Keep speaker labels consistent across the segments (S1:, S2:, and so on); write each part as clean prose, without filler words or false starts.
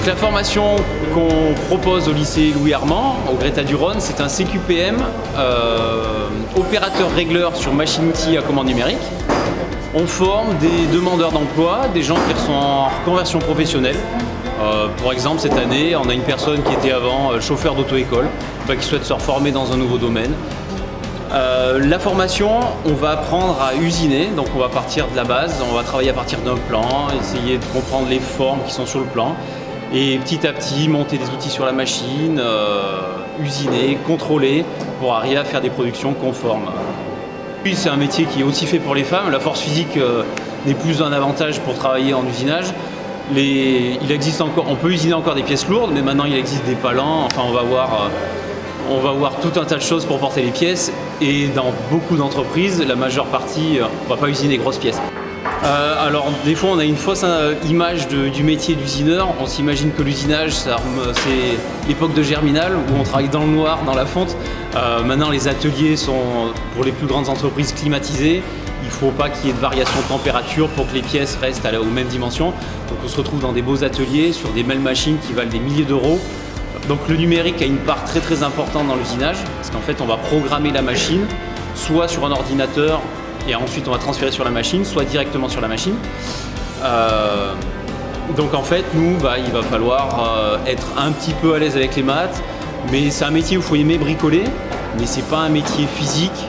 S1: Donc la formation qu'on propose au lycée Louis Armand, au Greta du Rhône, c'est un CQPM, opérateur régleur sur machine-outil à commande numérique. On forme des demandeurs d'emploi, des gens qui sont en reconversion professionnelle. Par exemple, cette année, on a une personne qui était avant chauffeur d'auto-école, qui souhaite se reformer dans un nouveau domaine. La formation, on va apprendre à usiner, donc on va partir de la base, on va travailler à partir d'un plan, essayer de comprendre les formes qui sont sur le plan et petit à petit monter des outils sur la machine, usiner, contrôler pour arriver à faire des productions conformes. Puis c'est un métier qui est aussi fait pour les femmes, la force physique n'est plus un avantage pour travailler en usinage. Il existe encore, on peut usiner encore des pièces lourdes, mais maintenant il existe des palans, enfin on va voir tout un tas de choses pour porter les pièces et dans beaucoup d'entreprises, la majeure partie, on ne va pas usiner des grosses pièces. Alors des fois on a une fausse image du métier d'usineur, on s'imagine que l'usinage c'est l'époque de Germinal où on travaille dans le noir, dans la fonte. Maintenant les ateliers sont pour les plus grandes entreprises climatisés, il ne faut pas qu'il y ait de variation de température pour que les pièces restent aux mêmes dimensions. Donc on se retrouve dans des beaux ateliers sur des belles machines qui valent des milliers d'euros. Donc le numérique a une part très très importante dans l'usinage, parce qu'en fait on va programmer la machine, soit sur un ordinateur et ensuite on va transférer sur la machine, soit directement sur la machine. Donc en fait nous, il va falloir être un petit peu à l'aise avec les maths, mais c'est un métier où il faut aimer bricoler, mais c'est pas un métier physique.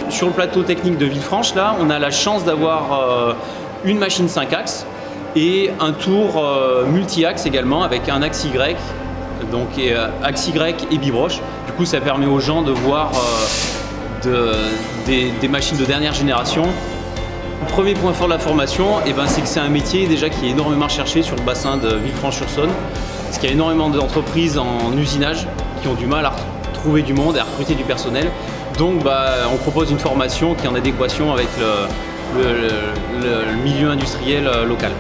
S1: Sur le plateau technique de Villefranche, là, on a la chance d'avoir une machine 5 axes et un tour multi-axe également avec un axe Y. Donc axe Y et bibroche. Du coup, ça permet aux gens de voir des machines de dernière génération. Le premier point fort de la formation, c'est que c'est un métier déjà qui est énormément recherché sur le bassin de Villefranche-sur-Saône. Parce qu'il y a énormément d'entreprises en usinage qui ont du mal à trouver du monde et à recruter du personnel. Donc on propose une formation qui est en adéquation avec le milieu industriel local.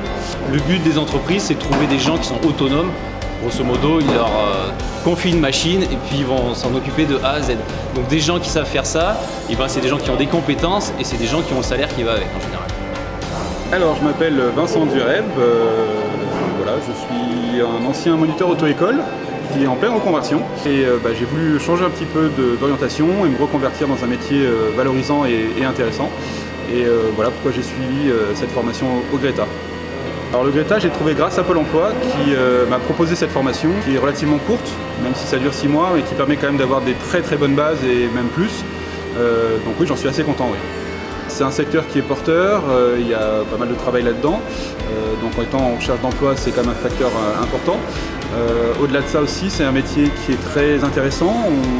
S1: Le but des entreprises, c'est de trouver des gens qui sont autonomes. Grosso modo, ils leur confient une machine et puis ils vont s'en occuper de A à Z. Donc des gens qui savent faire ça, c'est des gens qui ont des compétences et c'est des gens qui ont le salaire qui va avec en général.
S2: Alors je m'appelle Vincent Dureb, je suis un ancien moniteur auto-école qui est en pleine reconversion et j'ai voulu changer un petit peu d'orientation et me reconvertir dans un métier valorisant et intéressant. Et voilà pourquoi j'ai suivi cette formation au Greta. Alors le Greta, j'ai trouvé grâce à Pôle emploi qui m'a proposé cette formation qui est relativement courte, même si ça dure 6 mois, mais qui permet quand même d'avoir des très très bonnes bases et même plus. Donc oui, j'en suis assez content. Oui. C'est un secteur qui est porteur, il y a pas mal de travail là-dedans. Donc en étant en recherche d'emploi, c'est quand même un facteur important. Au-delà de ça aussi, c'est un métier qui est très intéressant.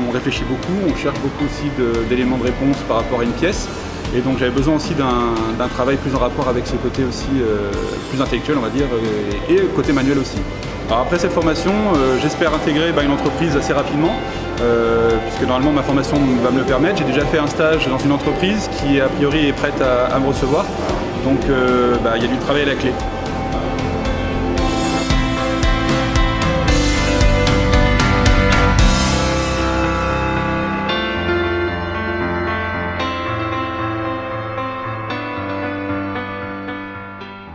S2: On réfléchit beaucoup, on cherche beaucoup aussi d'éléments de réponse par rapport à une pièce. Et donc j'avais besoin aussi d'un travail plus en rapport avec ce côté aussi plus intellectuel, on va dire, et côté manuel aussi. Alors après cette formation, j'espère intégrer une entreprise assez rapidement, puisque normalement ma formation va me le permettre. J'ai déjà fait un stage dans une entreprise qui a priori est prête à me recevoir, donc il y a du travail à la clé.